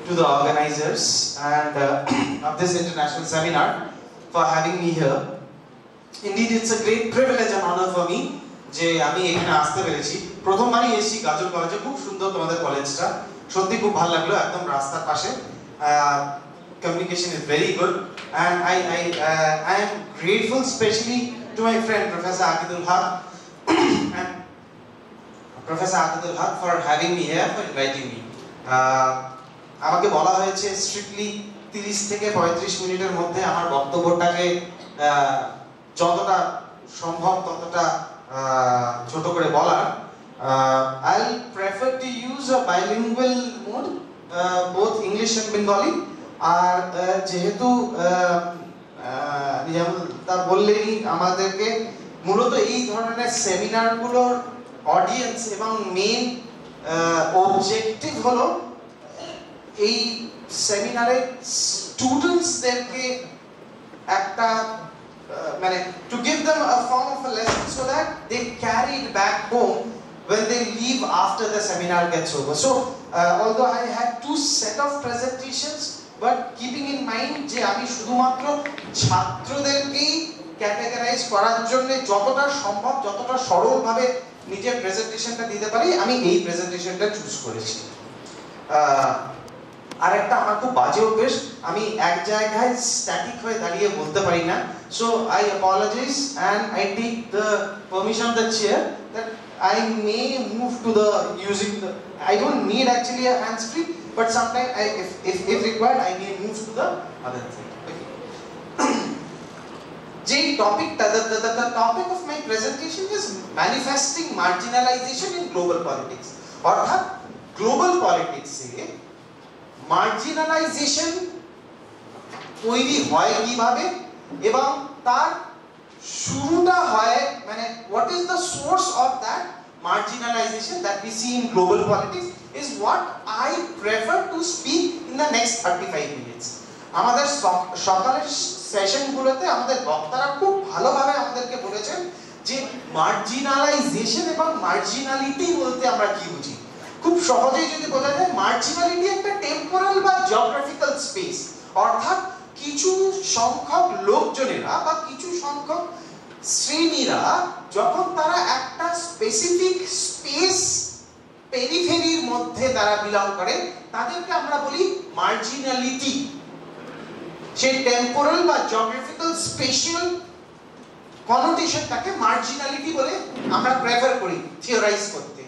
to the organizers and of this international seminar for having me here. Indeed, it's a great privilege and honor for me যে আমি এখানে আসতে পেরেছি। প্রথমবারই এসেছি গাজল কলেজে, খুব সুন্দর তোমাদের কলেজটা, সত্যি খুব ভালো লাগলো, একদম রাস্তার পাশে। Communication is very good and I am grateful especially to my friend Professor Aqidul Haq and Professor Aqidul Haq for having me here, for inviting me. আমাকে বলা হয়েছে স্ট্রিক্টলি 30 থেকে 35 মিনিটের মধ্যে আমার বক্তব্যটাকে যতটা সম্ভব ততটা ছোট করে বলার। I'll prefer to use a bilingual mode, both English and Bengali. আর যেহেতু তার বললেই আমাদেরকে মূলত এই ধরনের সেমিনারগুলোর অডিয়েন্স এবং মেইন অবজেক্টিভ হলো এই সেমিনারে স্টুডেন্টসদেরকে একটা মানে to give them a form of a lesson so that they carry it back home when they leave after the seminar gets over. So although I had two set of presentations, but keeping in mind যে আমি শুধুমাত্র ছাত্রদেরকেই categorise করার জন্য যতটা সম্ভব যতটা সরলভাবে নিজের প্রেজেন্টেশনটা দিতে পারি আমি এই প্রেজেন্টেশনটা চুজ করেছি। আরেকটা আমার খুব বাজে অভ্যেস, আমি এক জায়গায় স্ট্যাটিক হয়ে দাঁড়িয়ে বলতে পারি না। So I apologise and I take the permission of the chair that I may move to the using the, I don't need actually a hands free, but sometimes if required I may move to the other thing. The topic of my presentation is manifesting marginalization in global politics. অর্থাৎ global politics এ marginalization তৈরি হয় কিভাবে এবং তার শুরুটা হয় মানে what is the source of that marginalization that we see in global politics is what I prefer to speak in the next 35 minutes. আমাদের সকালের সেশনগুলোতে আমাদের বক্তারা খুব ভালোভাবে আমাদেরকে বলেছেন যে মার্জিনালাইজেশন এবং মার্জিনালিটি বলতে আমরা কি বুঝি। খুব সহজেই যদি বোঝা যায়, মার্জিনালিটি একটা টেম্পোরাল বা জিওগ্রাফিক্যাল স্পেস, অর্থাৎ কিছু সংখ্যক লোকজনেরা বা কিছু সংখ্যক শ্রেণীরা যখন তারা একটা স্পেসিফিক স্পেস পেরিফেরির মধ্যে তারা বিলং করে তাদেরকে আমরা বলি মার্জিনালিটি। সেই টেম্পোরাল বা জিওগ্রাফিক্যাল স্পেশাল কনোটেশনটাকে মার্জিনালিটি বলে আমরা প্রেফার করি থিওরাইজ করতে।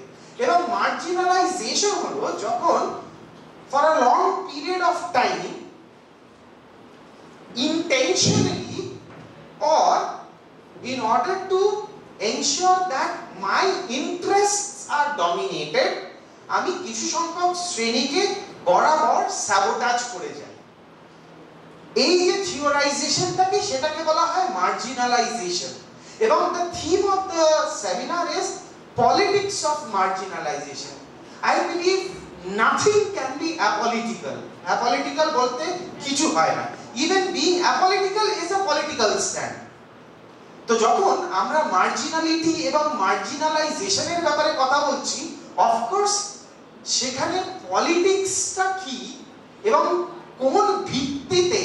এবং মার্জিনালাইজেশন হলো যখন for a long period of time intentionally or in order to ensure that my interests are dominated আমি কিছু সংখ্যক শ্রেণীকে বরাবর স্যাবোটাজ করে যাই। এই যে থিওরাইজেশনটাকে সেটাকে বলা হয় মার্জিনালাইজেশন। এবং the theme of the seminar is politics of marginalization. I believe nothing can be apolitical. Apolitical বলতে কিছু হয় না। Even being apolitical is a political stand. তো যখন আমরা মার্জিনালিটি এবং মার্জিনালাইজেশনের ব্যাপারে কথা বলছি, অফ কোর্স সেখানে পলিটিক্সটা কি এবং কোন ভিত্তিতে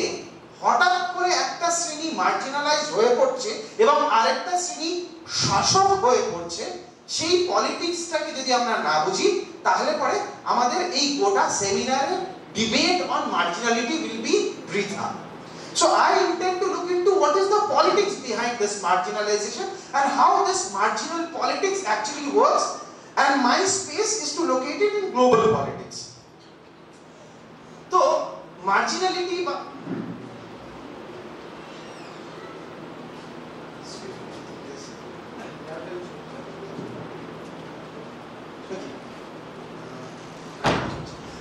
হঠাৎ করে একটা শ্রেণী মার্জিনালাইজ হয়ে পড়ছে এবং আরেকটা শ্রেণী শাসক হয়ে পড়ছে, সেই পলিটিক্সটাকে যদি আমরা না বুঝি তাহলে পরে আমাদের এই গোটা সেমিনারের debate on marginality will be britha. So I intend to look into what is the politics behind this marginalization and how this marginal politics actually works, and my space is to locate it in global politics. So marginality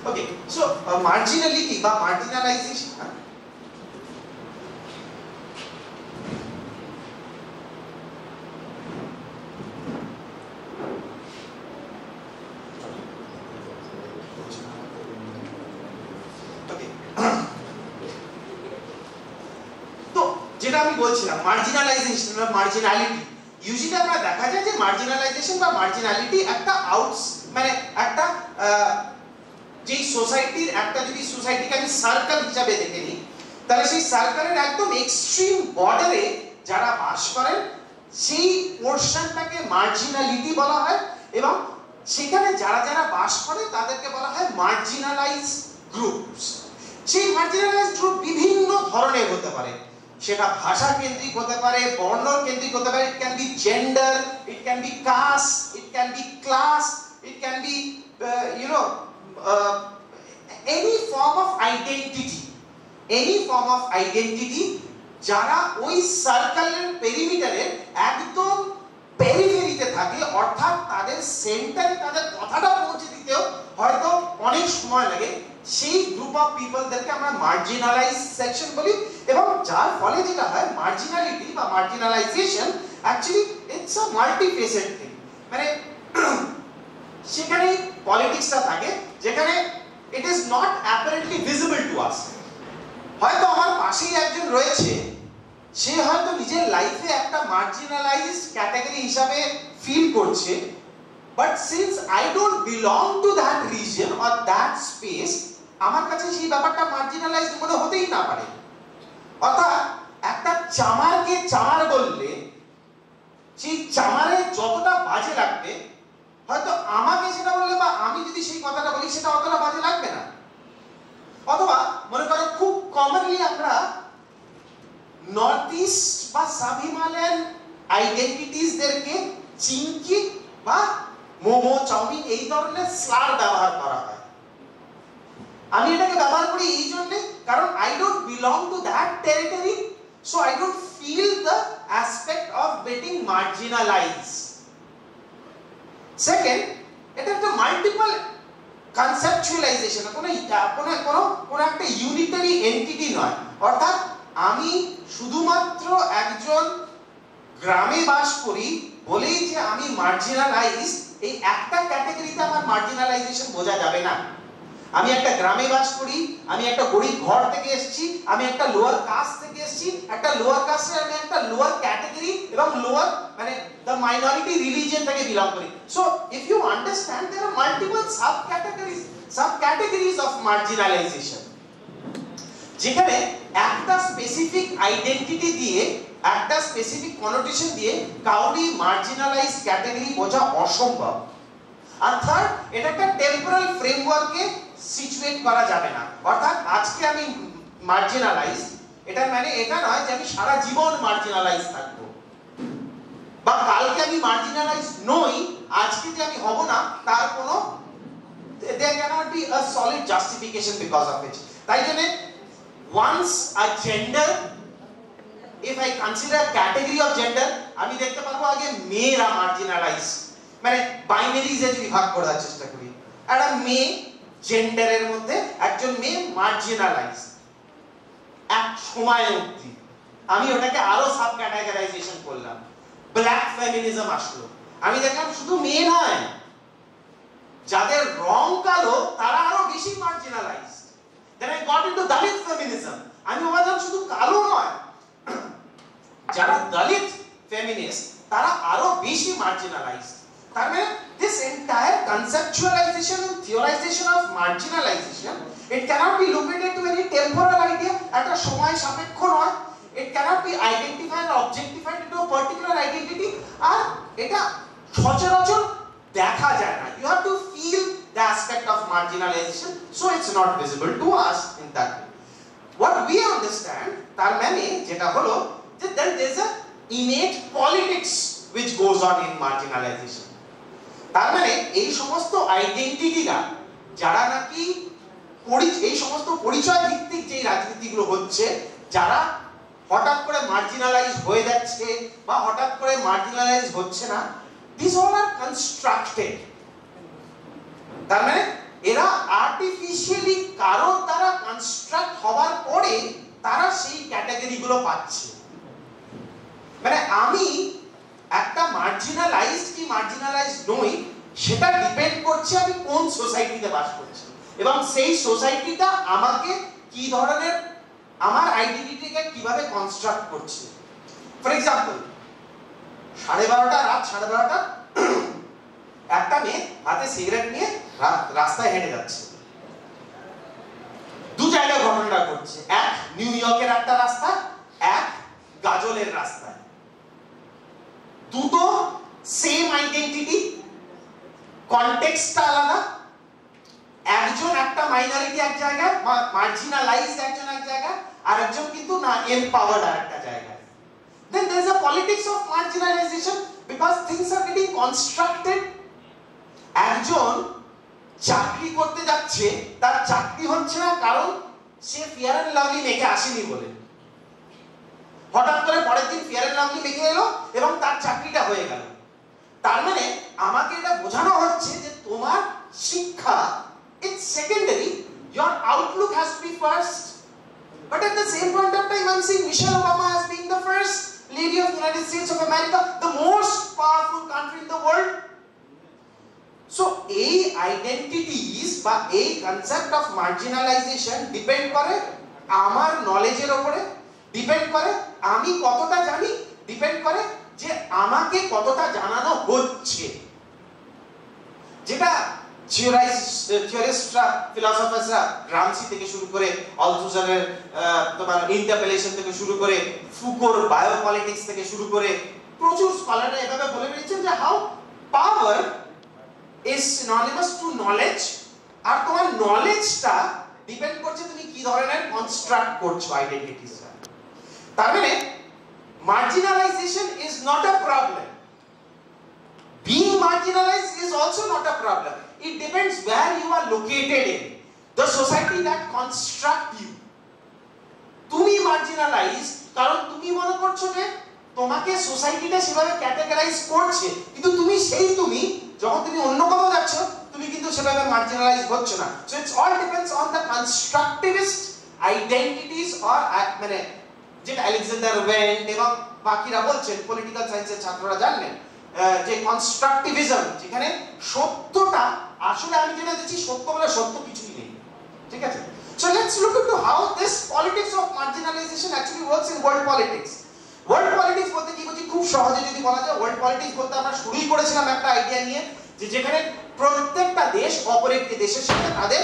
Okay, so marginality বা marginalization তো যেটা আমি বলছিলাম মার্জিনালাইজেশন বা মার্জিনালিটি, usually আমরা দেখা যায় যে মার্জিনালাইজেশন বা মার্জিনালিটি একটা মানে একটা যেই সোসাইটির একটা যদি সোসাইটিকে আমি সার্কেল হিসাবে দেখে নিই, তাহলে সেই সার্কেলের একদম এক্সট্রিম বর্ডারে যারা বাস করেন সেই পোরশনটাকে মার্জিনালিটি বলা হয়, এবং সেখানে যারা যারা বাস করে তাদেরকে বলা হয় মার্জিনালাইজ গ্রুপস। সেই মার্জিনালাইজ গ্রুপ বিভিন্ন ধরনের হতে পারে, সেটা ভাষা কেন্দ্রিক হতে পারে, বর্ণ কেন্দ্রিক হতে পারে, it can be gender, it can be caste, it can be class, it can be any form of identity যারা ওই সার্কেলের পেরিমিটারের একদম পেরিফেরিতে থাকে, অর্থাৎ তাদের সেন্টারে তাদের কথাটা পৌঁছে দিতেও হয়তো অনেক সময় লাগে, সেই গ্রুপ অফ পিপলদেরকে আমরা মার্জিনালাইজ সেকশন বলি। এবং যার ফলে যেটা হয়, মার্জিনালিটি বা মার্জিনালাইজেশন অ্যাকচুয়ালি ইটস আ মাল্টিফেসেড থিং। মানে সেখানে পলিটিক্সটা থাকে যেখানে it is not apparently visible to us. হয়তো আমার পাশেই একজন রয়েছে, সে হয়তো নিজের লাইফে একটা মার্জিনালাইজড ক্যাটাগরি হিসাবে ফিল করছে, but since I don't belong to that reason or that space, আমার কাছে সেই ব্যাপারটা মার্জিনালাইজড মনে হতেই না পারে। অর্থাৎ একটা চামারকে চামার বললে সেই চামারে যতটা বাজে লাগবে, হয়তো আমাকে সেটা বললে বা আমি যদি সেই কথাটা বলি সেটা অতটা বাজে লাগবে না। অথবা মনে করো খুব কমনলি আমরা নর্থ ইস্ট বা সাব হিমালয়ান আইডেন্টিটিসদেরকে চিংকি বা মোমো, চাউমিন এই ধরনের স্লার ব্যবহার করা হয়। আমি এটাকে ব্যবহার করি এই জন্য কারণ I don't belong to that territory, so I don't feel the aspect of getting marginalised. Second, এটা একটা মাল্টিপল কনসেপচুয়ালাইজেশন, কোনো একটা ইউনিটারি এন্টিটি নয়। অর্থাৎ আমি শুধুমাত্র একজন গ্রামে বাস করি বলেই যে আমি মার্জিনালাইজ, এই একটা ক্যাটাগরিতে আমার মার্জিনালাইজেশন বোঝা যাবে না। আমি একটা গ্রামে বাস করি, আমি একটা গরিব ঘর থেকে এসেছি, আমি একটা লোয়ার কাস্ট থেকে এসেছি, একটা লোয়ার কাস্টের আমি একটা লোয়ার ক্যাটাগরি এবং লোয়ার মানে দ্য মাইনরিটি রিলিজিয়ন থেকে বিলং করি। So if you understand there are multiple sub categories of marginalization, যেখানে একটা স্পেসিফিক আইডেন্টিটি দিয়ে, একটা স্পেসিফিক কনোটেশন দিয়ে কাউরি মার্জিনালাইজ ক্যাটাগরি বোঝা অসম্ভব। আর থার্ড, এটা একটা টেম্পোরাল ফ্রেমওয়ার্কে সিচুয়েট করা যাবে না। অর্থাৎ আজকে আমি মার্জিনালাইজ, এটা মানে এটা নয় যে আমি সারা জীবন মার্জিনালাইজ থাকবো, বা কালকে আমি মার্জিনালাইজ নই, আজকে যে আমি হব না তার কোনো there cannot be a solid justification because of it. তাই জন্য once a gender, if I consider a category of gender, আমি দেখতে পারবো আগে মেয়েরা মার্জিনালাইজ, মানে বাইনারিজে যদি ভাগ করার চেষ্টা করি, একটা মেয়ে জেন্ডারের মধ্যে একজন মেয়ে মার্জিনালাইজ এক সময় অবধি, আমি ওটাকে আরো সাব ক্যাটাগরাইজেশন করলাম, ব্ল্যাক ফেমিনিজম আসলো, আমি দেখলাম শুধু মেয়ে নয়, যাদের রং কালো তারা আরো বেশি marginalise. Then I got into Dalit feminism, আমি ভাবলাম শুধু কালো নয়, যারা দলিত ফেমিনিস্ট তারা আরো বেশি মার্জিনালাইজ। তার মানে this entire conceptualization and theorization of marginalization, it cannot be limited to any temporal idea, একটা সময় সাপেক্ষ নয়, it cannot be identified or objectified into a particular identity, আর এটা সচরাচর দেখা যায় না। You have to feel the aspect of marginalization, so it's not visible to us in that way. What we understand, তার মানে যেটা হলো যে there is a innate politics which goes on in marginalization. তার মানে এই সমস্ত আইডেন্টিটিরা যারা নাকি এই সমস্ত পরিচয় ভিত্তিক যে রাজনীতিগুলো হচ্ছে, যারা হঠাৎ করে মার্জিনালাইজ হয়ে যাচ্ছে বা হঠাৎ করে মার্জিনালাইজ হচ্ছে না, দিস অল আর কনস্ট্রাক্টেড। তার মানে এরা আর্টিফিশিয়ালি কারোর দ্বারা কনস্ট্রাক্ট হওয়ার পরে তারা সেই ক্যাটাগরিগুলো পাচ্ছে। মানে আমি একটা মার্জিনালাইজড কি মার্জিনালাইজড নই সেটা ডিপেন্ড করছে আমি কোন সোসাইটিতে বাস করছি এবং সেই সোসাইটিটা আমাকে কি ধরনের আমার আইডেন্টিটিকে কিভাবে কনস্ট্রাক্ট করছে। ফর এক্সাম্পল, 12:30 রাত 12:30 একটা মেয়ে হাতে সিগারেট নিয়ে রাস্তায় হেঁটে যাচ্ছে। ঝগড়া করছে, এক নিউ ইয়র্কের একটা রাস্তা, এক গাজলের রাস্তায়, দুটো সেম আইডেন্টিটি, কনটেক্সটটা আলাদা, একজন একটা মাইনরিটি এক জায়গায়, মার্জিনালাইজড একজন এক জায়গায়, আর একজন কিন্তু না এমপাওয়ার্ড আর একটা জায়গায়। Then there is a politics of marginalization because things are getting constructed. একজন চাকরি করতে যাচ্ছে, তার চাকরি হচ্ছে না কারণ সে ফেয়ার এন্ড লাভলি মেখে আসেনি বলে, হঠাৎ করে পরের দিন ফেয়ার এন্ড লাভলি মেখে এলো এবং তার চাকরিটা হয়ে গেল। তার মানে আমাকে এটা বোঝানো হচ্ছে যে তোমার শিক্ষা it's secondary, your outlook has to be first. But at the same point of time, I'm seeing Michelle Obama as being the first lady of the United States of America, the most powerful country in the world. So, a identities বা এই concept of marginalization depend করে আমার knowledge-এর উপরে, depend করে আমি কতটা জানি, depend করে যে আমাকে কতটা জানানো হচ্ছে। যেটা থিওরিস্টরা, ফিলোসফারসরা, গ্রামসি থেকে শুরু করে অলথুজারের তোমার ইন্টারপেলেশন থেকে শুরু করে ফুকোর বায়োপলিটিক্স থেকে শুরু করে প্রচুর স্কলাররা এভাবে বলে রয়েছেন যে how power is synonymous to knowledge, আর তোমার নলেজটা ডিপেন্ড করছে তুমি কি ধরনের কনস্ট্রাক্ট করছো আইডেন্টিটিসটা। তার মানে marginalization is not a problem. Being marginalized is also not a problem. It depends where you are located in the society that construct you. তুমি marginalized কারণ তুমি মনে করছো যে তোমাকে সোসাইটিটা সেভাবে ক্যাটাগরাইজ করছে, কিন্তু তুমি সেই তুমি যখন তুমি অন্য কোথাও যাচ্ছ তুমি কিন্তু সেভাবে marginalized হচ্ছ না। So it all depends on the constructivist identities or মানে যেটা আলেকজান্ডার ওয়েন্ট এবং বাকিরা বলছেন, পলিটিক্যাল সায়েন্সের ছাত্ররা জানেন যে কনস্ট্রাকটিভিজম, যেখানে সত্যটা আসলে আমি যেটা দেখছি সত্য বলে সত্য কিছুই নেই, ঠিক আছে? So let's look into how this politics of marginalization actually works in world politics. World politics বলতে কি বুঝি, খুব সহজে যদি বলা যায়, ওয়ার্ল্ড পলিটিক্স বলতে আমরা শুরুই করেছিলাম একটা আইডিয়া নিয়ে যে যেখানে প্রত্যেকটা দেশ অপর একটি দেশের সাথে তাদের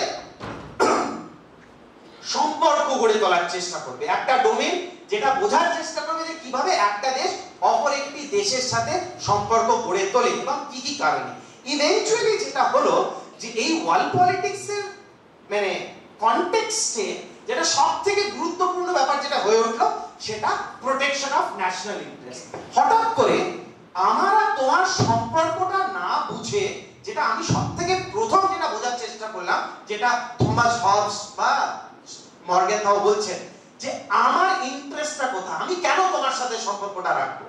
সম্পর্ক গড়ে তোলার চেষ্টা করবে, একটা ডোমেন যেটা বোঝার চেষ্টা করবে যে কিভাবে একটা দেশ অপর একটি দেশের সাথে সম্পর্ক গড়ে তোলে এবং কি কি কারণে। ইভেন্চুয়ালি যেটা হলো যে এই ওয়ার্ল্ড পলিটিক্স এর মানে কনটেক্সটে যেটা সবথেকে গুরুত্বপূর্ণ ব্যাপার যেটা হয়ে উঠলো সেটা প্রোটেকশন অফ ন্যাশনাল ইন্টারেস্ট। হঠাৎ করে আমার আর তোমার সম্পর্কটা না বুঝে, যেটা আমি সবথেকে প্রথম যেটা বোঝার চেষ্টা করলাম, যেটা থমাস হবস বা মর্গেনথাউ বলছেন যে আমার ইন্টারেস্টটা কোথায়, আমি কেন তোমার সাথে সম্পর্কটা রাখবো।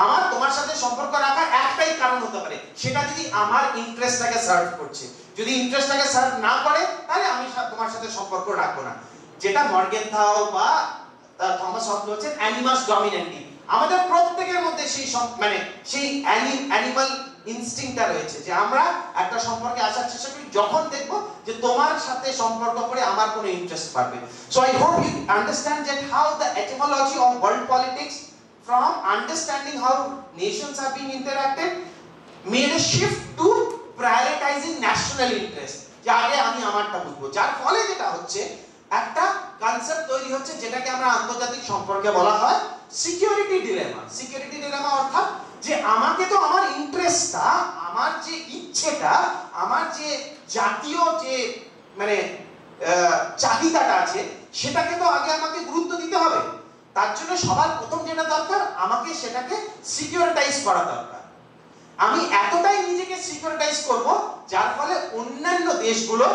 আমার তোমার সাথে সম্পর্ক রাখার একটাই কারণ হতে পারে, সেটা যদি আমার ইন্টারেস্টটাকে সার্ভ করছে। যদি ইন্টারেস্টটাকে সার্ভ না করে তাহলে আমি তোমার সাথে সম্পর্ক রাখবো না। যেটা মর্গেনথাউ বা থমাস হবস বলছেন অ্যানিমাস ডমিনেন্টি, আমাদের প্রত্যেকের মধ্যে সেই মানে সেই অ্যানিমাল ইনস্টিংক্টটা রয়েছে যে আমরা একটা সম্পর্কে আসার চেষ্টা করি যখন দেখব যে তোমার সাথে সম্পর্ক করে আমার কোনো ইন্টারেস্ট পাবে। So I hope you understand that how the etymology of world politics from understanding how nations are being interacted made a shift to prioritizing national interest, যে আগে আমি আমারটা বুঝবো, যার ফলে যেটা হচ্ছে একটা কনসেপ্ট তৈরি হচ্ছে যেটাকে আমরা আন্তর্জাতিক সম্পর্কে বলা হয় সিকিউরিটি ডিলেমা। সিকিউরিটি ডিলেমা অর্থাৎ যে আমাকে তো আমার ইন্টারেস্টটা, আমার যে ইচ্ছেটা, আমার যে জাতীয় যে মানে চাহিদাটা আছে সেটাকে তো আগে আমাকে গুরুত্ব দিতে হবে। তার জন্য সবার প্রথম যেটা দরকার, আমাকে সেটাকে সিকিউরিটাইজ করা দরকার। আমি এতটাই নিজেকে সিকিউরিটাইজ করব যার ফলে অন্যান্য দেশগুলো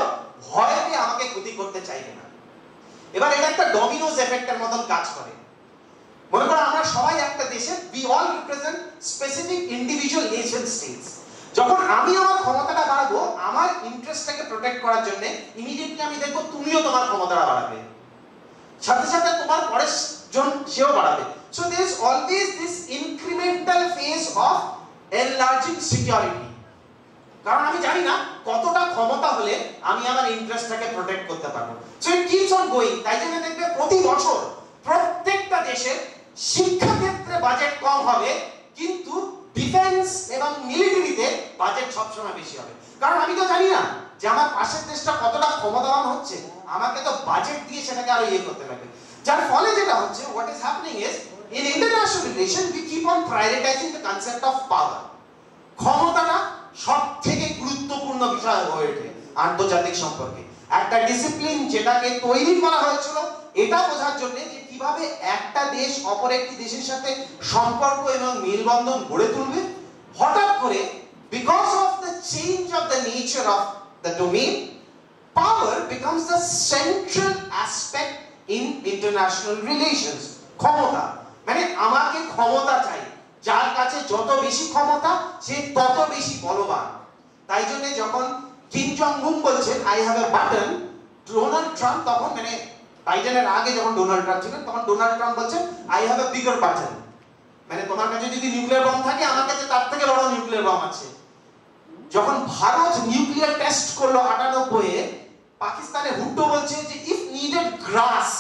ভয় পেয়ে আমাকে ক্ষতি করতে চাইবে না। এবার এটা একটা ডমিনোজ এফেক্টের মতন কাজ করে। মনে করো আমরা সবাই একটা দেশে, we all represent specific individual nation states. যখন আমি আমার ক্ষমতাটা বাড়াবো আমার ইন্টারেস্টটাকে প্রোটেক্ট করার জন্য, ইমিডিয়েটলি আমি দেখব তুমিও তোমার ক্ষমতাটা বাড়াবে, সাথে সাথে তোমার পরের জন সেও বাড়াবে। So there is always this incremental phase of enlarging security. কারণ আমি জানি না কতটা ক্ষমতা হলে আমি আমার ইন্টারেস্টটাকে প্রোটেক্ট করতে পারবো। So it keeps on going. তাই জন্য দেখবে প্রতি বছর প্রত্যেকটা দেশের শিক্ষা ক্ষেত্রে বাজেট কম হবে, কিন্তু ডিফেন্স এবং মিলিটারিতে বাজেট সবসময় বেশি হবে। কারণ আমি তো জানি না যে আমার পাশের দেশটা কতটা ক্ষমতাবান হচ্ছে, আমাকে তো বাজেট দিয়ে সেটাকে আরো ইয়ে করতে লাগবে। যার ফলে যেটা হচ্ছে, what is happening is in international relation we keep on prioritizing the concept of power. ক্ষমতাটা সবথেকে গুরুত্বপূর্ণ বিষয় হয়ে ওঠে আন্তর্জাতিক সম্পর্কে। একটা ডিসিপ্লিন যেটাকে তৈরি করা হয়েছিল এটা বোঝার জন্য যে কিভাবে একটা দেশ অপর একটি দেশের সাথে সম্পর্ক এবং মেলবন্ধন গড়ে তুলবে, হঠাৎ করে because of the change of the nature of the domain, power becomes the central aspect in international relations. ক্ষমতা মানে আমাকে ক্ষমতা চাই, যার কাছে যত বেশি ক্ষমতা সে তত বেশি বলবান। তাই জন্য যখন কিম জং উন বলছেন I have a button, Donald Trump তখন মানে বাইডেনের আগে যখন ডোনাল্ড ট্রাম্প ছিলেন তখন ডোনাল্ড ট্রাম্প বলছেন I have a bigger button, মানে তোমার কাছে যদি নিউক্লিয়ার বম থাকে আমার কাছে তার থেকে বড় নিউক্লিয়ার বম আছে। যখন ভারত নিউক্লিয়ার টেস্ট করলো 98 এ, পাকিস্তানে হুট্টো বলছে যে if needed grass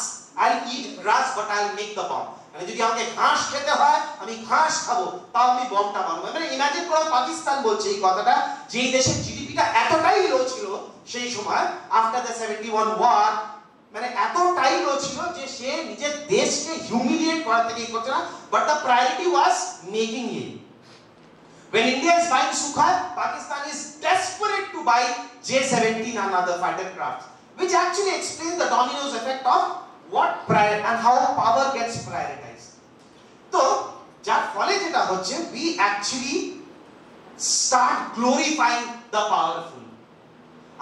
I eat grass but I make the bomb, মানে যদি আমাকে ঘাস খেতে হয় আমি ঘাস খাবো, তাও আমি বমটা বানাবো। মানে ইমাজিন করো পাকিস্তান বলছে এই কথাটা, যেই দেশের জিডিপিটা এতটাই লো ছিল সেই সময় আফটার দ্য 71 ওয়ার, মানে এতটাই লো ছিল যে সে নিজের দেশকে হিউমিলিয়েট করা থেকে করছে না, but the priority was making it. When India is buying Sukhoi, Pakistan is desperate to buy J-17 and other fighter crafts, which actually explains the dominoes effect of what and how power gets prioritized. So, যার ফলে যেটা হচ্ছে we actually start glorifying the powerful.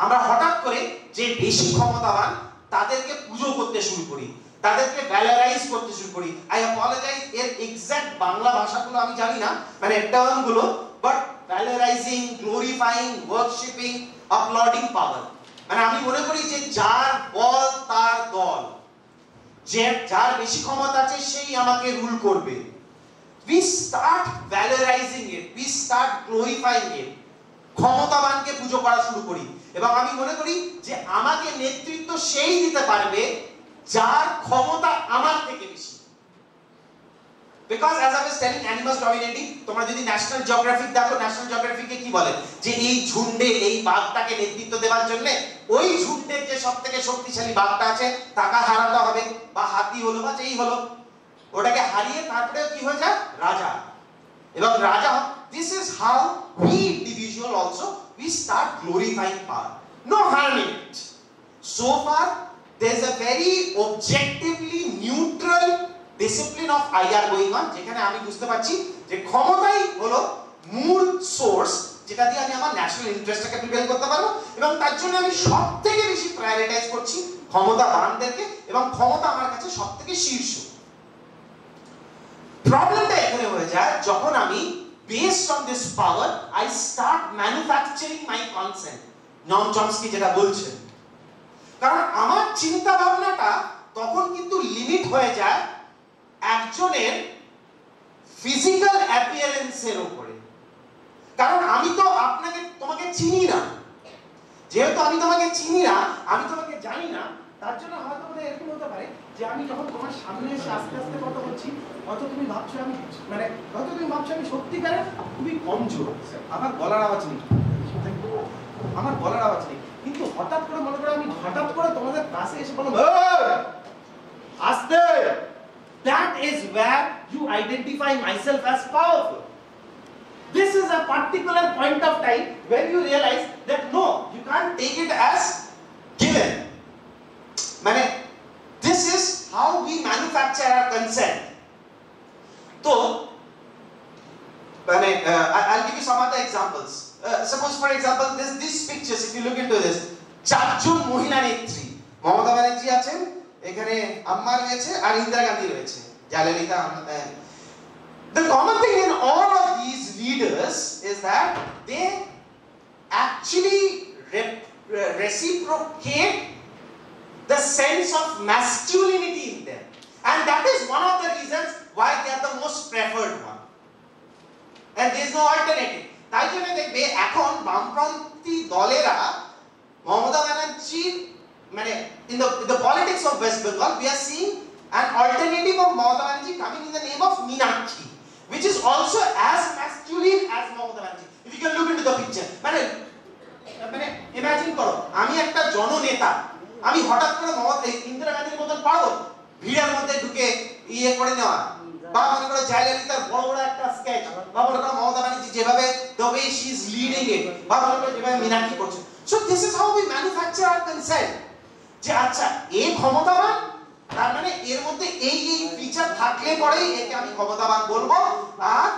আমরা হঠাৎ করে যে বেশি ক্ষমতাবান তাদেরকে পুজো করতে শুরু করি, তাদেরকে ভ্যালোরাইজ করতে শুরু করি। আই অ্যাপোলোজাইজ এর এক্সাক্ট বাংলা ভাষাগুলো আমি জানি না, মানে টার্মগুলো, বাট ভ্যালোরাইজিং, গ্লোরিফাইং, ওয়ার্শিপিং, আপলডিং পাওয়ার। মানে আমি মনে করি যে যার বল তার দল, যে যার বেশি ক্ষমতা আছে সেই আমাকে রুল করবে। we start valorizing it, we start glorifying it, ক্ষমতাবানকে পুজো করা শুরু করি। এবং আমি মনে করি যে আমাকে নেতৃত্ব সেই দিতে পারবে যার ক্ষমতা আমার থেকে বেশি। because as I was telling animals dominating, তোমরা যদি ন্যাশনাল জিওগ্রাফিক দেখো, ন্যাশনাল জিওগ্রাফিকে কি বলে যে এই ঝুন্ডে এই বাঘটাকে নেতৃত্ব দেওয়ার জন্য ওই ঝুন্ডের যে সবথেকে শক্তিশালী বাঘটা আছে তাকে হারাতে হবে, বা হাতি হলো বা যেই হলো ওটাকে হারিয়ে তারপরে কি হয়ে যায় রাজা। এবং রাজা, this is how we individual also we start glorifying power, no harm in it. So far there is a very objectively neutral discipline of IR going on, যেখানে আমি বুঝতে পারছি যে ক্ষমতাই হলো মূল সোর্স যেটা দিয়ে আমি আমার ন্যাশনাল ইন্টারেস্টটাকে প্রিভেল করতে পারবো, এবং তার জন্য আমি সবথেকে বেশি প্রায়োরিটাইজ করছি ক্ষমতাবানদেরকে, এবং ক্ষমতা আমার কাছে সবথেকে শীর্ষ। প্রবলেমটা এখানে হয়ে যায় যখন আমি based on this power I start manufacturing my consent, নম চমস্কি যেটা বলছেন। কারণ আমার চিন্তা ভাবনাটা তখন কিন্তু লিমিট হয়ে যায় একজনের ফিজিক্যাল অ্যাপিয়ারেন্সের উপরে। কারণ আমি তো তোমাকে চিনি না, যেহেতু আমি তোমাকে চিনি না, আমি তোমাকে জানি না, তার জন্য হয়তো এরকম হতে পারে যে আমি যখন তোমার সামনে এসে আস্তে আস্তে কথা বলছি, হয়তো তুমি ভাবছো আমি সত্যিকারের খুবই কমজোর, আমার গলার আওয়াজ নেই, কিন্তু হঠাৎ করে মনে করো আমি হঠাৎ করে তোমাদের কাছে এসে বললাম আস্তে, that is where you identify myself as powerful. This is a particular point of time when you realize that no, you can't take it as given. মানে this is how we manufacture our consent. So I'll give you some other examples. Suppose for example this pictures, if you look into this, চারজন মহিলা নেত্রী, মমতা ব্যানার্জি আছেন, এখানে আম্মা রয়েছে আর ইন্দিরা গান্ধী রয়েছে, Jayalalithaa. The common thing in all of these leaders is that they actually reciprocate the sense of masculinity in them, and that is one of the reasons why they are the most preferred one, and there is no alternative. তাই জন্য দেখবে এখন বামপন্থী দলেরা মমতা ব্যানার্জির মানে in the politics of West Bengal we are seeing an alternative of Mamata Banerjee coming in the name of Meenakshi, which is also as masculine as Mamata Banerjee. If you can look into the picture, মানে মানে imagine করো আমি একটা জননেতা, আমি হঠাৎ করে ইন্দিরা গান্ধীর মতন পারবো ভিড়ের মধ্যে ঢুকে ইয়ে করে নেওয়া, বা মনে করো জয়ললিতার বড় বড় একটা স্কেচ, বা মনে করো মমতা ব্যানার্জি যেভাবে the way she is leading it, বা মনে করো যেভাবে মীনাক্ষী করছে। So this is how we manufacture our consent, যে আচ্ছা এ ক্ষমতাবান, তার মানে এর মধ্যে এই ফিচার থাকলে পরেই একে আমি ক্ষমতাবান বলবো, আর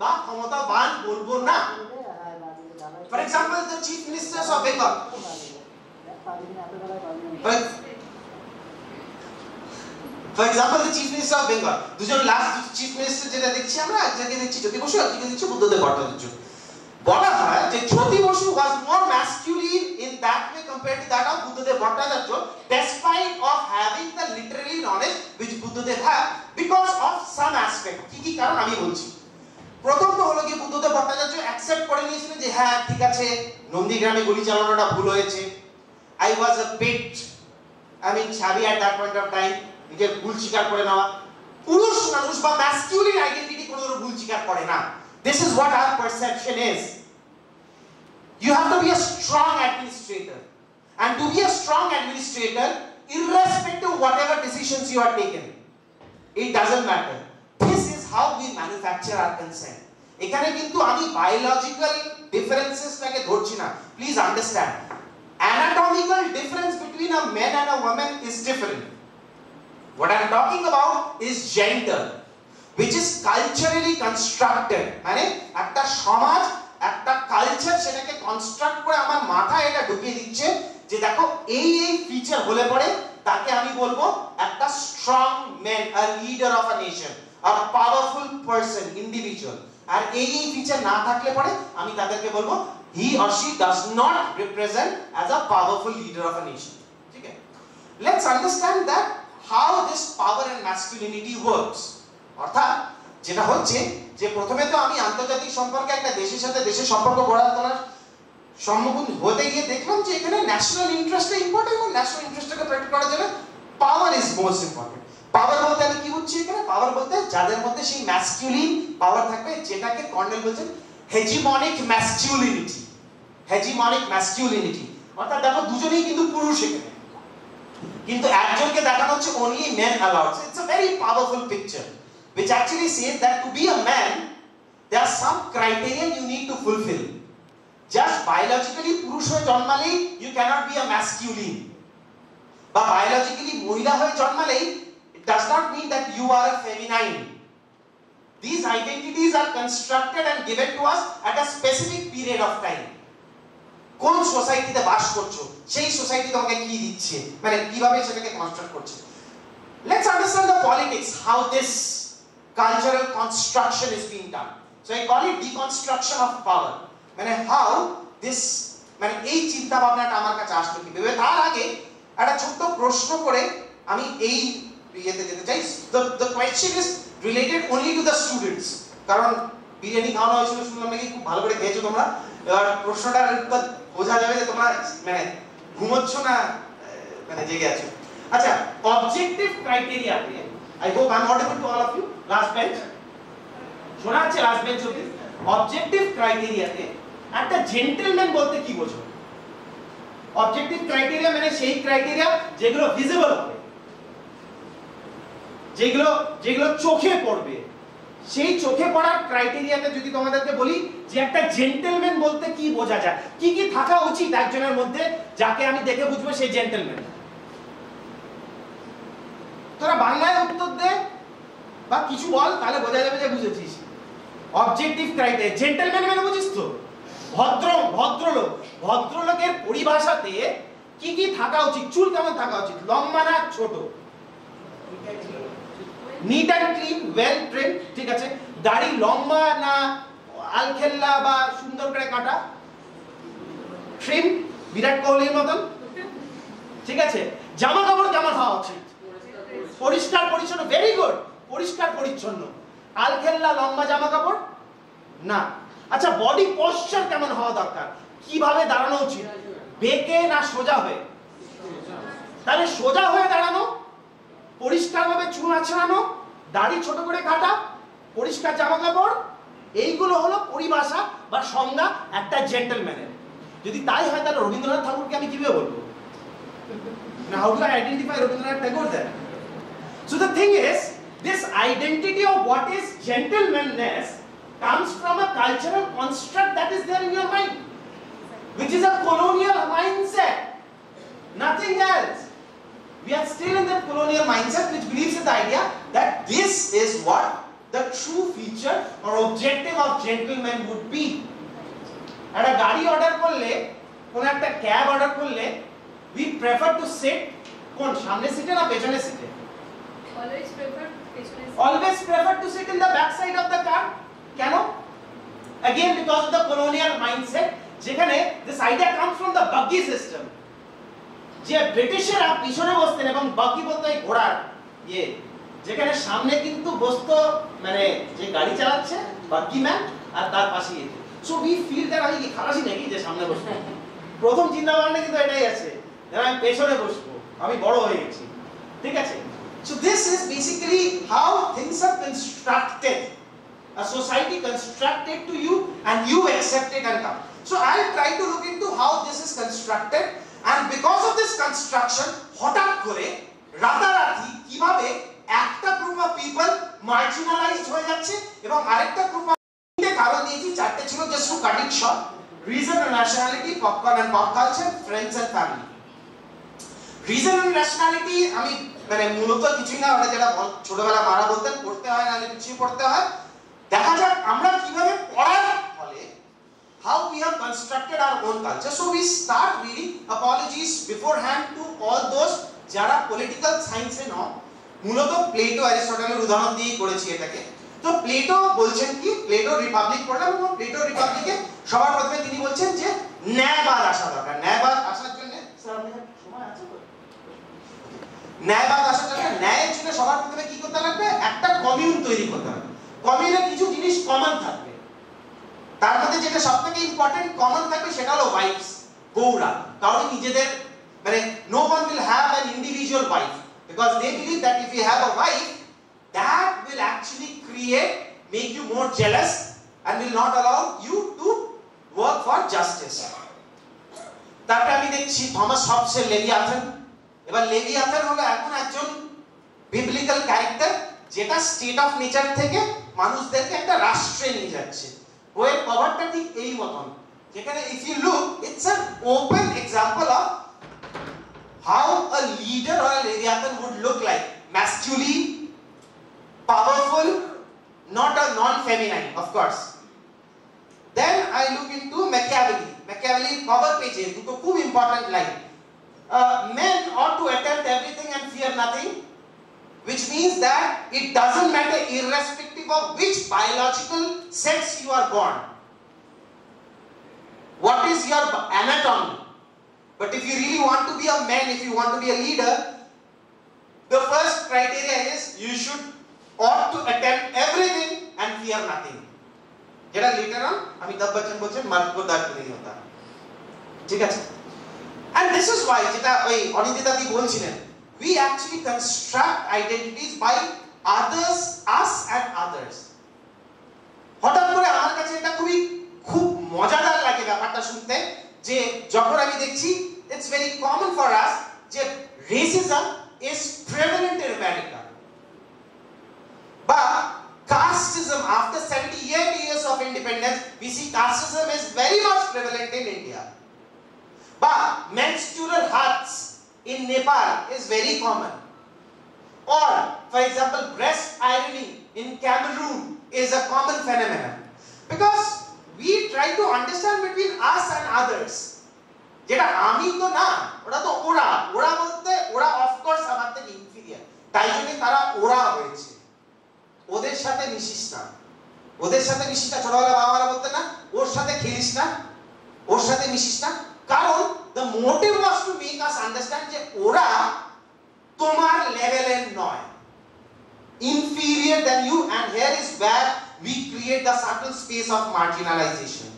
বা ক্ষমতাবান বলবো না। For example, the chief ministers of Bengal. For example, the chief minister of Bengal. দুজন লাস্ট চিফ মিনিস্টার যেটা দেখছি আমরা, একজনকে দেখছি জ্যোতি বসু, একজনকে দেখছি বুদ্ধদেব ভট্টাচার্য। বলা হয় যে Jyoti Basu was more masculine in that way compared to that of Buddhadeb Bhattacharya, despite of having the literary knowledge which Buddhadeb had, because of some aspect. কি কি কারণ আমি বলছি। প্রথম তো হলো কি বুদ্ধদেব ভট্টাচার্য অ্যাকসেপ্ট করে নিয়েছিলেন যে হ্যাঁ ঠিক আছে নন্দীগ্রামে গুলি চালানোটা ভুল হয়েছে, I was a bit shabby at that point of time, নিজের ভুল স্বীকার করে নেওয়া। পুরুষ মানুষ বা ম্যাসকিউলিন আইডেন্টিটি কোনো ভুল স্বীকার করে না। This is what our perception is. You have to be a strong administrator, and to be a strong administrator, irrespective of whatever decisions you are taken, it doesn't matter. This is how we manufacture our consent. এখানে কিন্তু আমি biological differences টাকে ধরছি না, please understand. Anatomical difference between a man and a woman is different. What I am talking about is gender, which is culturally constructed. মানে একটা সমাজ, একটা কালচার সেটাকে কনস্ট্রাক্ট করে আমার মাথায় এটা ঢুকিয়ে দিচ্ছে যে দেখো এই ফিচার হলে পরে তাকে আমি বলবো একটা strong man, a leader of a nation, a powerful person, individual. আর এই ফিচার না থাকলে পরে আমি তাদেরকে বলবো he or she does not represent as a powerful leader of a nation. ঠিক আছে? Let's understand that how this power and masculinity works. অর্থাৎ যেটা হচ্ছে যে প্রথমে তো আমি আন্তর্জাতিক সম্পর্কে একটা দেশের সাথে দেশের সম্পর্ক গড়ে তোলার সম্মুখীন হতে গিয়ে দেখলাম যে এখানে ন্যাশনাল ইন্টারেস্টটা ইম্পর্টেন্ট, এবং ন্যাশনাল ইন্টারেস্টটাকে প্রোটেক্ট করার জন্য পাওয়ার ইজ মোস্ট ইম্পর্টেন্ট। পাওয়ার বলতে আমি কি বুঝছি এখানে? পাওয়ার বলতে যাদের মধ্যে সেই ম্যাসকিউলিন পাওয়ার থাকবে, যেটাকে কর্নেল বলছেন হেজিমনিক ম্যাসকিউলিনিটি। হেজিমনিক ম্যাসকিউলিনিটি অর্থাৎ দেখো দুজনেই কিন্তু পুরুষ এখানে, কিন্তু একজনকে দেখানো হচ্ছে only men allowed. So it's a very powerful picture which actually says that to be a man there are some criteria you need to fulfill. Just biologically পুরুষ হয়ে জন্মালেই you cannot be a masculine, বা biologically মহিলা হয়ে জন্মালেই it does not mean that you are a feminine. These identities are constructed and given to us at a specific period of time. কোন সোসাইটিতে বাস করছো, সেই society তোমাকে কি দিচ্ছে, মানে কিভাবে সেটাকে কনস্ট্রাক্ট করছে। Let's understand the politics, how this cultural construction is being done. So I call it deconstruction of power. মানে how this, মানে এই চিন্তা ভাবনাটা আমার কাছে আসলো কিভাবে। তার আগে একটা ছোট্ট প্রশ্ন করে আমি এই ইয়েতে যেতে চাই। The question is related only to the students, কারণ বিরিয়ানি খাওয়ানো হয়েছিল শুনলাম নাকি খুব ভালো করে খেয়েছো তোমরা। এবার প্রশ্নটা বোঝা যাবে যে তোমরা মানে ঘুমোচ্ছ না মানে জেগে আছো। আচ্ছা, objective ক্রাইটেরিয়াতে I hope I'm audible to all of you. Last bench শোনা যাচ্ছে? লাস্ট বেঞ্চ অবধি। অবজেক্টিভ ক্রাইটেরিয়াতে একটা জেন্টলম্যান বলতে কি বোঝো? অবজেক্টিভ ক্রাইটেরিয়া মানে সেই ক্রাইটেরিয়া যেগুলো ভিজিবল হবে, যেগুলো চোখে পড়বে। সেই চোখে পড়ার ক্রাইটেরিয়াতে যদি তোমাদেরকে বলি যে একটা জেন্টলম্যান বলতে কি বোঝা যায়, কি কি থাকা উচিত একজনের মধ্যে যাকে আমি দেখে বুঝবো সেই জেন্টলম্যান, তোরা বাংলায় উত্তর দে বা কিছু বল, তাহলে বোঝা যাবে যে বুঝেছিস। অবজেক্টিভ ক্রাইটেরিয়া, জেন্টলম্যান মানে বুঝিস তো? ভদ্রলোক। ভদ্রলোকের পরিভাষাতে কি কি থাকা উচিত? চুল কেমন থাকা উচিত? লম্বা না ছোট? Neat and clean, well trim, ঠিক আছে। দাড়ি লম্বা না আলখেল্লা বা সুন্দর করে কাটা? ট্রিম, বিরাট কোহলির মতন, ঠিক আছে। জামা কাপড় কেমন হওয়া উচিত? পরিষ্কার পরিচ্ছন্ন, ভেরি গুড, পরিষ্কার পরিচ্ছন্ন। আলখেল্লা লম্বা জামা কাপড় না। আচ্ছা, বডি পশ্চার কেমন হওয়া দরকার? কিভাবে দাঁড়ানো উচিত? বেঁকে না সোজা হয়ে? তাহলে সোজা হয়ে দাঁড়ানো, পরিষ্কারভাবে চুল আঁচড়ানো, দাড়ি ছোট করে কাটা, পরিষ্কার জামা কাপড়, এইগুলো হলো পরিভাষা বা সংজ্ঞা একটা জেন্টলম্যানের। যদি তাই হয় তাহলে রবীন্দ্রনাথ ঠাকুরকে আমি কিভাবে বলবো? Now how do I identify Rabindranath Tagore then? So the thing is, this identity of what is gentlemanness comes from a cultural construct that is there in your mind, which is a colonial mindset, nothing else. We are still in that colonial mindset which believes in the idea that this is what the true feature or objective of gentleman would be. একটা গাড়ি order করলে, কোন একটা cab order করলে, we prefer to sit কোন সামনের সিটে না পেছনের সিটে? Always prefer to sit in the back side of the car. কেন? Again because of the colonial mindset, যেখানে this idea comes from the buggy system. যে ব্রিটিশরা পিছনে বসতেন এবং বাকি বলতে ঘোড়ার যেখানে সামনে কিন্তু বসতো মানে যে গাড়ি চালাচ্ছে বাকি ম্যান আর তার পাশে সো উই ফিল দ্যাট আমি কি খালাসি নাকি যে সামনে বসবো প্রথম চিন্তা ভাবনা কিন্তু এটাই আছে যে আমি পেছনে বসবো আমি বড় হয়ে গেছি ঠিক আছে so this is basically how things are constructed a society constructed to you and you accept it and come so I'll try to look into how this is constructed and because of this construction হঠাৎ করে রাতারাতি কিভাবে একটা group of people marginalised হয়ে যাচ্ছে এবং আরেকটা group of কারণ দিয়েছি চারটে ছিল just to cut it short reason and nationality popcorn and pop culture friends and family reason and nationality আমি মানে মূলত কিছুই না ওটা যেটা ছোটবেলা মারা বলতেন পড়তে হয় না কিছু পড়তে হয় দেখা যাক আমরা কিভাবে পড়ার ফলে how we have constructed our own culture so we start reading apologies beforehand to all those যারা পলিটিক্যাল সায়েন্সে নয় মূলত প্লেটো অ্যারিস্টটলের উদাহরণ দিয়ে করেছি এটাকে তো প্লেটো বলছেন কি প্লেটো রিপাবলিক পড়লাম এবং প্লেটো রিপাবলিকে সবার প্রথমে তিনি বলছেন যে ন্যায়বাদ আসা দরকার ন্যায়বাদ আসার জন্য স্যার আপনাদের সময় আছে তো ন্যায়বাদ আসার জন্য ন্যায়ের জন্য সবার প্রথমে কি করতে লাগবে একটা কমিউন তৈরি করতে হবে কমিউনে কিছু জিনিস কমন থাকবে তার মধ্যে যেটা সবথেকে ইম্পর্টেন্ট কমন থাকবে সেটা হলো ওয়াইফস বউরা কারণ নিজেদের মানে no one will have an individual wife because they believe that if you have a wife that will actually make you more jealous and will not allow you to work for justice তারপরে আমি দেখছি Thomas হবসের Leviathan এবার Leviathan হলো এখন একজন biblical character যেটা state of nature থেকে মানুষদেরকে একটা রাষ্ট্রে নিয়ে যাচ্ছে বইয়ের কভারটা ঠিক এই মতন যেখানে if you look it's an open example of how a leader or a leviathan would look like masculine powerful not a non-feminine of course then I look into Machiavelli cover page দুটো খুব important line men ought to attempt everything and fear nothing which means that it doesn't matter irrespective of which biological sex you are born what is your anatomy but if you really want to be a man if you want to be a leader the first criteria is you ought to attempt everything and fear nothing যেটা later on Amitabh Bachchan বলছেন মার্গ দাগ नहीं होता ঠিক আছে and this is why যেটা ওই অনিন্দিতা দি বলছিলেন we actually construct identities by others us and others হঠাৎ করে আমার কাছে এটা খুব মজাদার লাগে ব্যাপারটা শুনতে যে যখন আমি দেখছি it's very common for us যে racism is prevalent in America but casteism after 78 years of independence we see casteism is very much prevalent in India but menstrual huts in Nepal is very common or for example breast irony in Cameroon is a common phenomenon because we try to understand between us and others যেটা আমি তো না ওরা তো ওরা বলতে ওরা of course আমার থেকে ইনফিরিয়র তাই জন্য তারা ওরা হয়েছে ওদের সাথে মিশিস না ছোটবেলা বাবারা বলতেন না ওর সাথে খেলিস না ওর সাথে মিশিস না কারণ the motive was to make us understand যে ওরা তোমার লেভেলের নয় inferior than you and here is where we create the subtle space of marginalization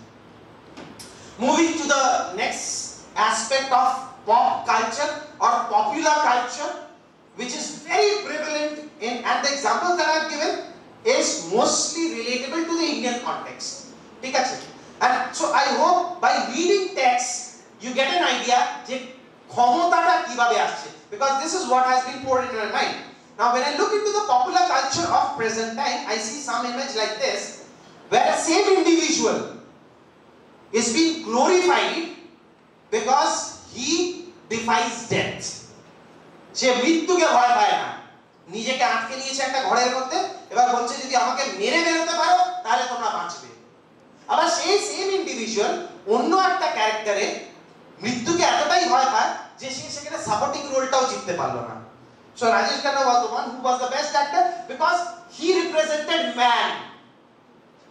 moving to the next aspect of pop culture or popular culture which is very prevalent in and the example that I have given is mostly relatable to the Indian context ঠিক আছে And so I hope by reading text you get an idea যে ক্ষমতাটা কিভাবে আসছে, because this is what has been poured into my mind. Now when I look into the popular culture of present time, I see some image like this, where the same individual is being glorified because he defies death. সে মৃত্যুকে ভয় পায় না, নিজেকে আটকে নিয়েছে একটা ঘরের মধ্যে, এবার বলছে যদি আমাকে মেরে বেরোতে পারো তাহলে তোমরা বাঁচবে। আবার সেই সেম ইন্ডিভিজুয়াল অন্য একটা ক্যারেক্টারে মৃত্যুকে এতটাই ভয় পায় যে সে সেখানে সাপোর্টিং রোলটাও জিততে পারলো না। So Rajesh Khanna was the one who was the best actor because he represented man.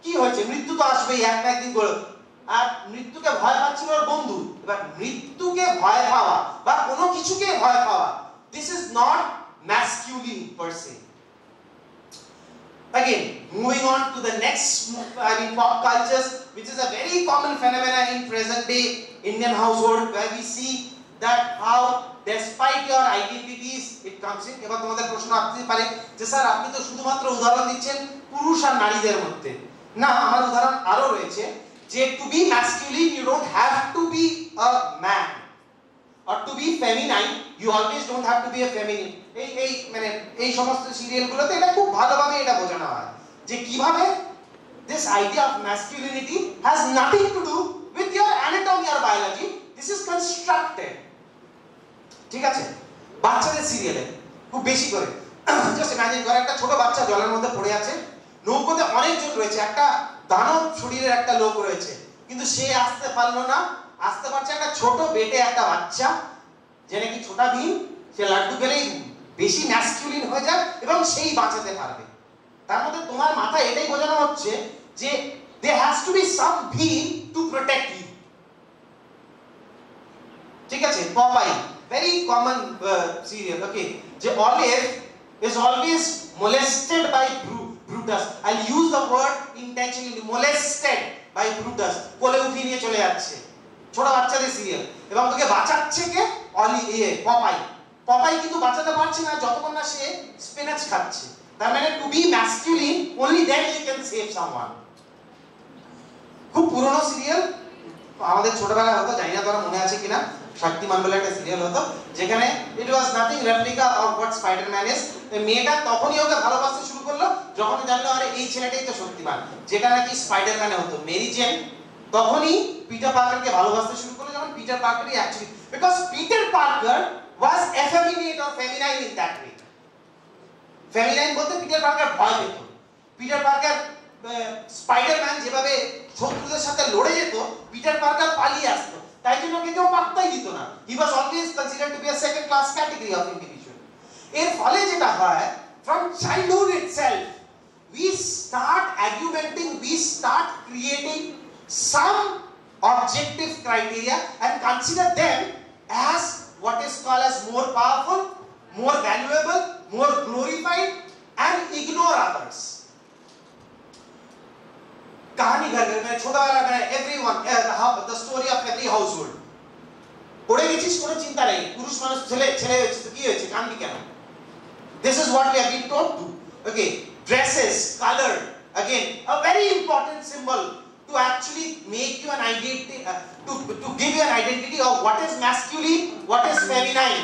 কি হয়েছে, মৃত্যু তো আসবেই এক না একদিন করে, আর মৃত্যুকে ভয় পাচ্ছিল ওর বন্ধু। এবার মৃত্যুকে ভয় পাওয়া বা কোনো কিছুকে ভয় পাওয়া, this is not masculine per se. Again, moving on to the next, pop cultures, which is a very common phenomena in present day Indian household, where we see that how despite your identities it comes in. এবার তোমাদের প্রশ্ন আসতে পারে যে sir আপনি তো শুধুমাত্র উদাহরণ দিচ্ছেন পুরুষ আর নারীদের মধ্যে। না, আমার উদাহরণ আরো রয়েছে যে to be masculine you don't have to be a man, or to be feminine you always don't have to be a feminine. এই সমস্ত সিরিয়ালগুলোতে এটা খুব ভালোভাবে এটা বোঝানো হয় যে কিভাবে this idea of masculinity has nothing to do with your anatomy or biology. This is constructed. ঠিক আছে, বাচ্চাদের সিরিয়ালে খুব বেশি করে জাস্ট ইমাজিন করে একটা ছোট বাচ্চা জলের মধ্যে পড়ে আছে, নৌকোতে অনেকজন রয়েছে, একটা দানব শরীরের একটা লোক রয়েছে, কিন্তু সে আসতে পারলো না। আসতে পারছে একটা ছোট বেটে একটা বাচ্চা, যে নাকি ছোটা ভীম, সে লাড্ডু পেলেই বেশি ম্যাসকুলিন হয়ে যায় এবং সেই বাঁচাতে পারবে। তার মধ্যে তোমার মাথায় এটাই বোঝানো হচ্ছে যে there has to be some being to protect you. ঠিক আছে, Popeyes very common serial, okay, যে Olive is always molested by Brutus. I'll use the word intentionally, molested by Brutus. কোলে উঠিয়ে নিয়ে চলে যাচ্ছে, ছোট বাচ্চাদের সিরিয়াল, এবং তোকে বাঁচাচ্ছে কে, পপাই কিন্তু বাঁচাতে পারছে না যতক্ষণ না সে স্পিনাচ খাচ্ছে। তার মানে to be masculine only then you can save someone. খুব পুরনো সিরিয়াল, আমাদের ছোটবেলায় হতো, জানি না তোরা মনে আছে কিনা, শক্তিমান বলে একটা সিরিয়াল হতো, যেখানে it was nothing replica of what Spiderman is. মেয়েটা তখনই ওকে ভালোবাসতে শুরু করলো যখন জানলো আরে এই ছেলেটাই তো শক্তিমান, যেটা নাকি স্পাইডারম্যানে হতো। মেরি জেন তখনই পিটার পার্কারকে ভালোবাসতে শুরু করলো যখন পিটার পার্কারই actually, because Peter Parker was effeminate or feminine in that way. Feminine বলতে পিটার পার্কার ভয় পেত। পিটার পার্কার স্পাইডারম্যান যেভাবে শত্রুদের সাথে লড়ে যেত, পিটার পার্কার পালিয়ে আসতো, তাই জন্য কেউ পাত্তাই দিত না। He was always considered to be a second class category of individual. এর ফলে যেটা হয়, from childhood itself we start argumenting, we start creating some objective criteria and consider them as what is called as more powerful, more valuable, more glorified, and ignore others. कहानी घर घर में छोटावाला में everyone, the story of every household. পড়ে গেছিস কোনো চিন্তা নেই, পুরুষ মানুষ ছেলে হয়েছে তো কি হয়েছে, কান্দি কেন? This is what we have been taught to. Okay, dresses, color, again a very important symbol to actually make you an identity, to give you an identity of what is masculine, what is feminine.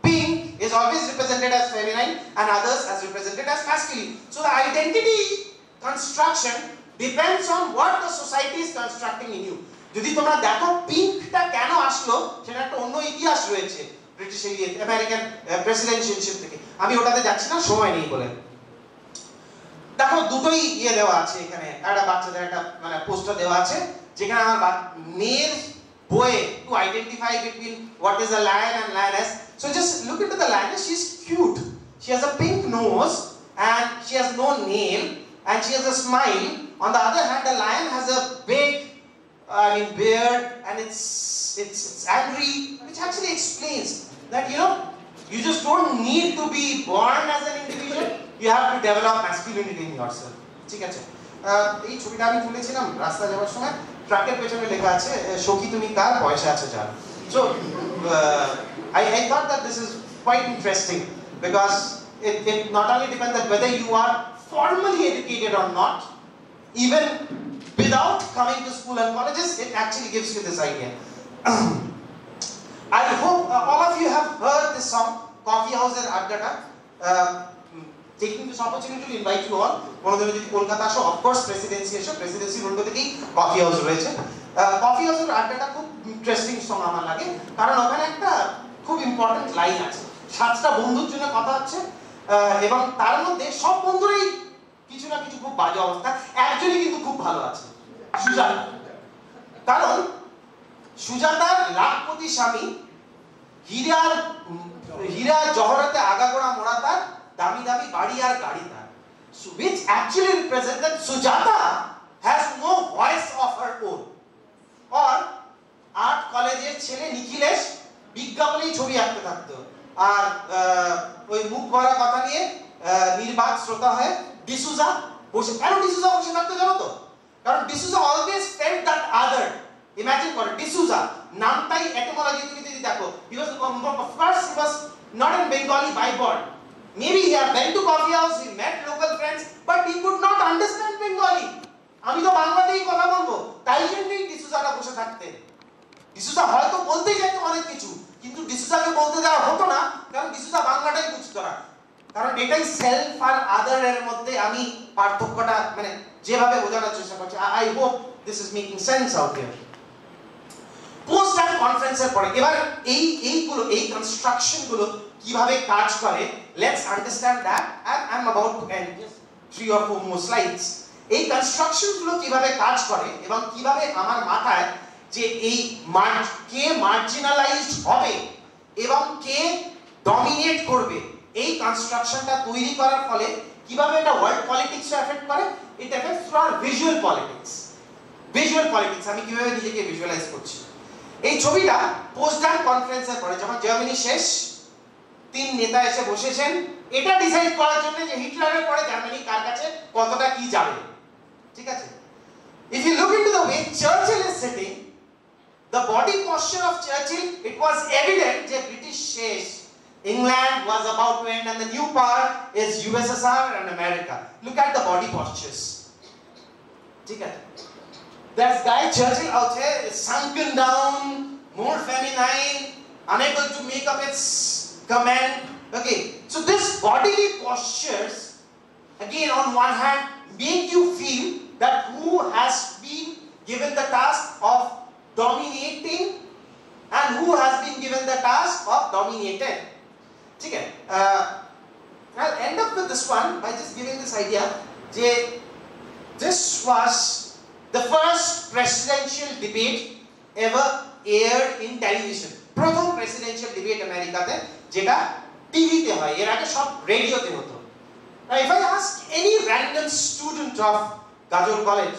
Pink is always represented as feminine and others as represented as masculine. So the identity construction depends on what the society is constructing in you. যদি তোমরা দেখো পিঙ্কটা কেন আসলো, সেটা একটা অন্য ইতিহাস রয়েছে ব্রিটিশ আমেরিকান প্রেসিডেন্সিয়ালশিপ থেকে, আমি ওটাতে যাচ্ছি না, সময় নেই বলে। দেখো দুটোই দেওয়া আছে এখানে, একটা বাচ্চাদের একটা মানে পোস্টার দেওয়া আছে যেখানে আমার মেয়ের বইয়ে to identify between what is a lion and lioness. So just look into the lioness, she is cute, she has a pink nose and she has no nail and she has a smile. On the other hand, the lion has a big beard and it's angry, which actually explains that you just don't need to be born as an individual, you have to develop masculinity in yourself. ঠিক আছে, এই ছবিটা আমি তুলেছিলাম রাস্তা যাওয়ার সময়, ট্রাকের পেছনে লেখা আছে সখী তুমি কার, পয়সা আছে যার। So I thought that this is quite interesting because it not only depends on whether you are formally educated or not, even without coming to school and colleges, it actually gives you this idea. I hope all of you have heard this song, Coffee House and Addata. Taking this opportunity to invite you all. Konodio jodi Kolkata asho, of course presidency esho, presidency rondo thekei Coffee House royeche. Coffee House er Addata khub interesting song amar lage, karon okhane ekta khub important line ache. 7টা বন্ধুর জন্য কথা হচ্ছে এবং তার মধ্যে সব বন্ধুরই কিছু না কিছু খুব বাজে অবস্থা, একজনই কিন্তু খুব ভালো আছে, সুজাতা। কারণ সুজাতার লাখপতি স্বামী হীরা জহরতে আগাগোড়া মোড়া তার, দামি দামি বাড়ি আর গাড়ি তার, which actually represents that Sujata has no voice of her own. or art কলেজের ছেলে নিখিলেশ বিজ্ঞাপনেই ছবি আঁকতে থাকতো, আর ওই মুখ ভরা কথা নিয়ে নির্বাক শ্রোতা হয় ডিসুজা বসে। কেন ডিসুজা বসে থাকতে জানো তো? কারণ D'Souza always felt that other. Imagine করো ডিসুজা নামটাই এটিমোলজি তুমি যদি দেখো, because of course he was not in Bengali by born, maybe he had went to coffee house, he met local friends, but he could not understand Bengali. আমি তো বাংলাতেই কথা বলবো, তাই জন্যই ডিসুজাটা বসে থাকতেন। ডিসুজা হয়তো বলতে চাইতো অনেক কিছু, কিন্তু ডিসুজাকে বলতে দেওয়া হতো না, কারণ ডিসুজা বাংলাটাই বুঝতো না। কারণ এটাই সেলফ আর আদার এর মধ্যে আমি পার্থক্যটা মানে যেভাবে বোঝানোর চেষ্টা করছি। I hope this is making sense out here. Post আর কনফারেন্সের পরে এবার এই কনস্ট্রাকশন গুলো কিভাবে কাজ করে, let's understand that. I am about to end just 3 or 4 more slides। এই কনস্ট্রাকশন গুলো কিভাবে কাজ করে এবং কিভাবে আমার মাথায় যে এই কে মার্জিনালাইজড হবে এবং কে ডমিনেট করবে, এই কনস্ট্রাকশনটা তৈরি করার ফলে কিভাবে এটা ওয়ার্ল্ড পলিটিক্সে এফেক্ট করে, it effects through our visual politics. Visual politics আমি কিভাবে নিজেকে ভিজুয়ালাইজ করছি। এই ছবিটা পোস্টডাম কনফারেন্সের পরে যখন জার্মানি শেষ, 3 নেতা এসে বসেছেন এটা ডিসাইড করার জন্য যে হিটলারের পরে জার্মানি কার কাছে কতটা কি যাবে, ঠিক আছে? If you look into the way Churchill is sitting, the body posture of Churchill, it was evident that British শেষ, England was about to end and the new power is USSR and America. Look at the body postures, ঠিক আছে? That guy Churchill out here is sunken down, more feminine, unable to make up its command. Okay, so this bodily postures again on one hand make you feel that who has been given the task of dominating and who has been given the task of dominated. Okay, I'll end up with this one by just giving this idea. This was the first presidential debate ever aired in television. প্রথম presidential debate আমেরিকাতে যেটা টিভিতে হয়, এর আগে সব রেডিওতে হতো। Now if I ask any random student of Gazole college,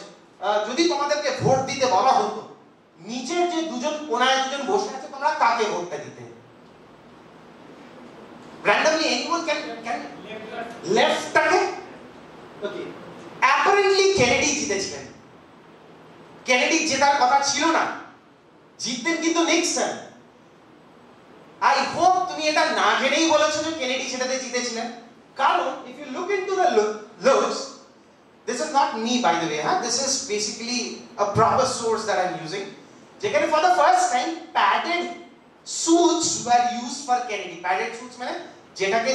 যদি তোমাদেরকে ভোট দিতে বলা হতো, নিচের যে দুজন কোনায় দুজন বসে আছে তোমরা কাকে ভোটটা দিতে? Randomly anyone can left টাকে? Okay, apparently Kennedy জিতেছিলেন। কেনেডি জেতার কথা ছিল না, জিততেন কিন্তু নিক্সন। আই হোপ তুমি এটা না জেনেই বলেছো যে কেনেডি সেটাতে জিতেছিলেন, কারণ if you look into the looks, this is not me by the way, this is basically a proper source that I'm using, যেখানে for the first time padded suits were used for Kennedy. Padded suits মানে যেটাকে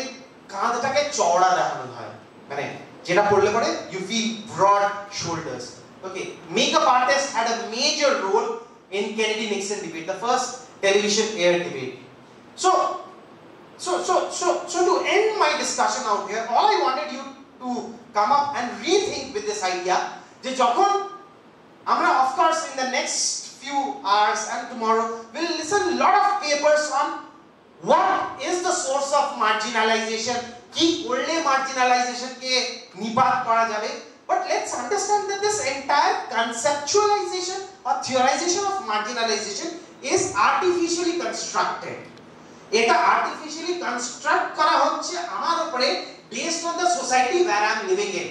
কাঁধটাকে চওড়া দেখানো হয়, মানে যেটা পড়লে পরে you feel broad shoulders. Okay, makeup artists had a major role in Kennedy-Nixon debate, the first television aired debate. So to end my discussion out here, all I wanted you to come up and rethink with this idea. যে যখন আমরা of course in the next few hours and tomorrow we'll listen a lot of papers on what is the source of marginalization, কি করলে marginalization কে নিপাত করা যাবে। But let's understand that this entire conceptualization or theorization of marginalization is artificially constructed. এটা artificially construct করা হচ্ছে আমার উপরে based on the society where I am living in.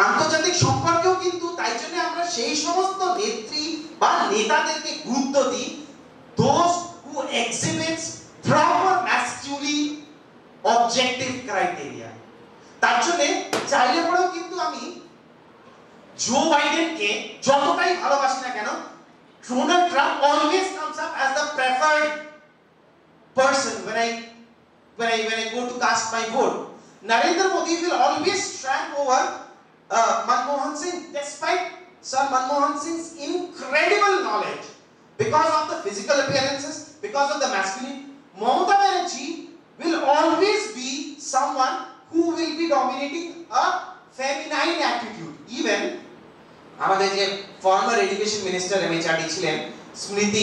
আন্তর্জাতিক সম্পর্কেও কিন্তু তাই জন্য আমরা সেই সমস্ত নেত্রী বা নেতাদেরকে গুরুত্ব দিই those who exhibits proper masculine objective criteria. তার জন্য চাইলে পরেও কিন্তু আমি জো বাইডেনকে যতটাই ভালোবাসি না কেন, Donald Trump always comes up as the preferred person when I go to cast my vote. Narendra Modi will always rank over Manmohan Singh, despite Sir Manmohan Singh's incredible knowledge, because of the physical appearances, because of the masculine. Mamata Banerjee will always be someone who will be dominating a feminine attitude. Even আমাদের যে former education minister MHRD ছিলেন স্মৃতি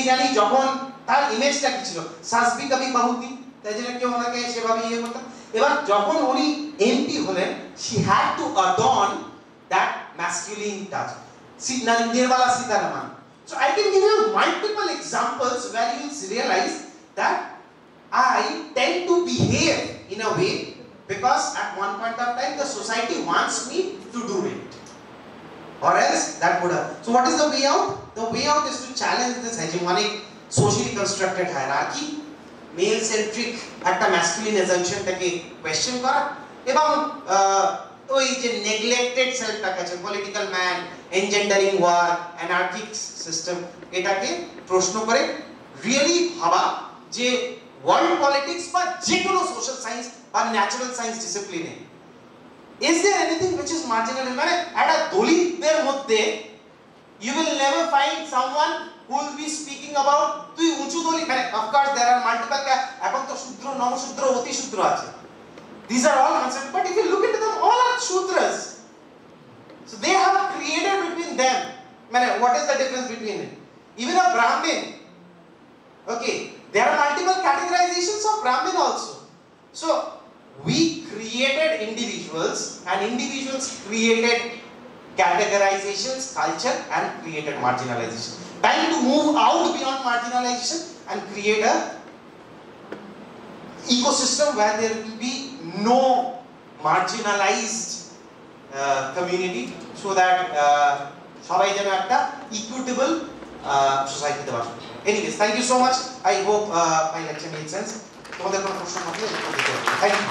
ইরানি যখন তার ইমেজটা কি ছিল, সাসবি কবি বাহুতি, তাই জন্য কেউ ওনাকে সেভাবে ইয়ে করতেন। এবার যখন উনি এমপি হলেন, she had to adorn that masculine touch. Nirmala Sitharaman. So I can give you multiple examples where you will realize that I tend to behave in a way because at one point of time the society wants me to do it, or else that would have. So what is the way out? The way out is to challenge this hegemonic socially constructed hierarchy, male centric একটা masculine assumption টাকে question করা, এবং ওই যে neglected self টাকে আছে political man, engendering war, anarchic system, এটাকে প্রশ্ন করে really ভাবা যে world politics বা যে কোনো social science বা natural science discipline A is there anything which is marginal? মানে একটা দলিতদের মধ্যে you will never find someone who will be speaking about তুই উঁচু দলিত, মানে of course there are multiple, এখন তো শূদ্র, নমশূদ্র, অতি শূদ্র আছে, these are all concepts, but if you look into them, all are shudras. So they have created between them, মানে what is the difference between it? Even a Brahmin, okay, there are multiple categorizations of Brahmin also. So we created individuals, and individuals created categorizations, culture, and created marginalization. Time to move out beyond marginalization and create a ecosystem where there will be no marginalized community, so that সবাই যেন একটা equitable society তে বাস করে। Anyways, thank you so much. I hope my lecture made sense. তোমাদের কোনো প্রশ্ন থাকলে thank you.